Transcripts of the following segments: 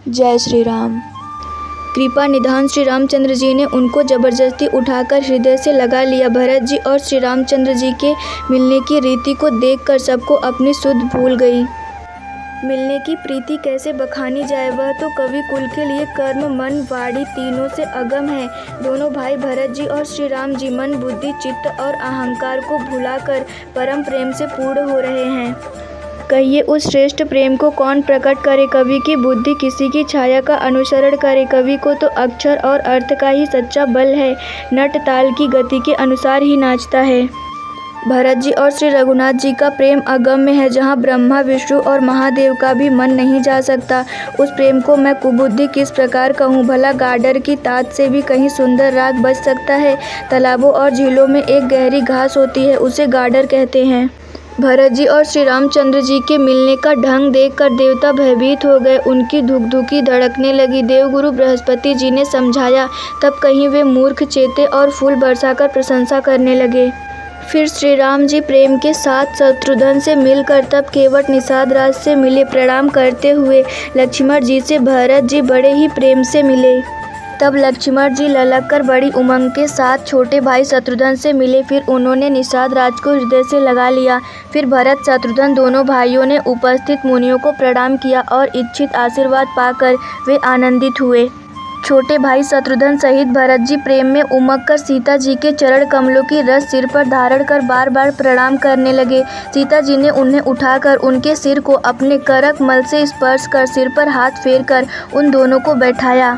जय श्री राम। कृपा निधान श्री रामचंद्र जी ने उनको जबरदस्ती उठाकर हृदय से लगा लिया। भरत जी और श्री रामचंद्र जी के मिलने की रीति को देखकर सबको अपनी सुध भूल गई। मिलने की प्रीति कैसे बखानी जाए, वह तो कवि कुल के लिए कर्म मन वाणी तीनों से अगम है। दोनों भाई भरत जी और श्री राम जी मन बुद्धि चित्त और अहंकार को भुलाकर परम प्रेम से पूर्ण हो रहे हैं। कहिए उस श्रेष्ठ प्रेम को कौन प्रकट करे। कवि की बुद्धि किसी की छाया का अनुसरण करे। कवि को तो अक्षर और अर्थ का ही सच्चा बल है। नट ताल की गति के अनुसार ही नाचता है। भरत जी और श्री रघुनाथ जी का प्रेम अगम्य है, जहाँ ब्रह्मा विष्णु और महादेव का भी मन नहीं जा सकता। उस प्रेम को मैं कुबुद्धि किस प्रकार कहूँ। भला गाडर की तात से भी कहीं सुंदर राग बज सकता है। तालाबों और झीलों में एक गहरी घास होती है, उसे गाडर कहते हैं। भरत जी और श्री रामचंद्र जी के मिलने का ढंग देखकर देवता भयभीत हो गए। उनकी धुकधुकी धड़कने लगी। देवगुरु बृहस्पति जी ने समझाया, तब कहीं वे मूर्ख चेते और फूल बरसाकर प्रशंसा करने लगे। फिर श्री राम जी प्रेम के साथ शत्रुघ्न से मिलकर तब केवट निषाद राज से मिले। प्रणाम करते हुए लक्ष्मण जी से भरत जी बड़े ही प्रेम से मिले। तब लक्ष्मण जी ललक कर बड़ी उमंग के साथ छोटे भाई शत्रुघ्न से मिले। फिर उन्होंने निषाद राज को हृदय से लगा लिया। फिर भरत शत्रुघ्न दोनों भाइयों ने उपस्थित मुनियों को प्रणाम किया और इच्छित आशीर्वाद पाकर वे आनंदित हुए। छोटे भाई शत्रुघ्न सहित भरत जी प्रेम में उमग कर सीता जी के चरण कमलों की रस सिर पर धारण कर बार बार प्रणाम करने लगे। सीता जी ने उन्हें उठाकर उनके सिर को अपने करक मल से स्पर्श कर सिर पर हाथ फेर कर उन दोनों को बैठाया।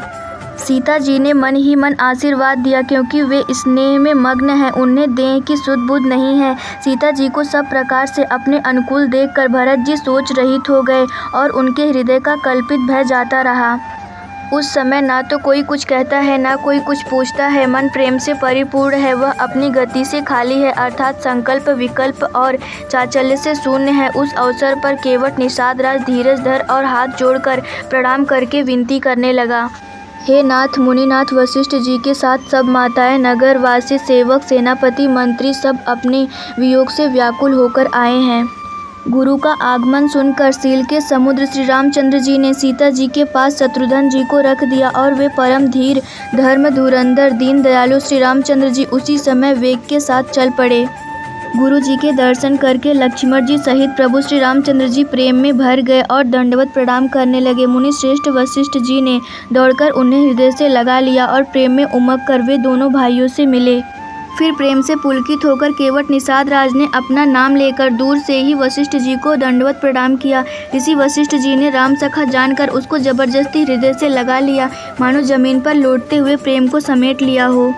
सीता जी ने मन ही मन आशीर्वाद दिया, क्योंकि वे स्नेह में मग्न हैं, उन्हें देह की सुध बुध नहीं है। सीता जी को सब प्रकार से अपने अनुकूल देखकर भरत जी सोच रहित हो गए और उनके हृदय का कल्पित भय जाता रहा। उस समय ना तो कोई कुछ कहता है, ना कोई कुछ पूछता है। मन प्रेम से परिपूर्ण है, वह अपनी गति से खाली है, अर्थात संकल्प विकल्प और चांचल्य से शून्य है। उस अवसर पर केवट निषाद राज धीरज धर और हाथ जोड़कर प्रणाम करके विनती करने लगा। हे नाथ, मुनिनाथ वशिष्ठ जी के साथ सब माताएं, नगरवासी, सेवक, सेनापति, मंत्री सब अपने वियोग से व्याकुल होकर आए हैं। गुरु का आगमन सुनकर सील के समुद्र श्री रामचंद्र जी ने सीता जी के पास शत्रुघ्न जी को रख दिया और वे परम धीर, धर्म धुरंधर, दीन दयालु श्री रामचंद्र जी उसी समय वेग के साथ चल पड़े। गुरु जी के दर्शन करके लक्ष्मण जी सहित प्रभु श्री रामचंद्र जी प्रेम में भर गए और दंडवत प्रणाम करने लगे। मुनि श्रेष्ठ वशिष्ठ जी ने दौड़कर उन्हें हृदय से लगा लिया और प्रेम में उमग कर वे दोनों भाइयों से मिले। फिर प्रेम से पुलकित होकर केवट निषाद राज ने अपना नाम लेकर दूर से ही वशिष्ठ जी को दंडवत प्रणाम किया। ऋषि वशिष्ठ जी ने राम सखा जानकर उसको जबरदस्ती हृदय से लगा लिया, मानो जमीन पर लौटते हुए प्रेम को समेट लिया हो।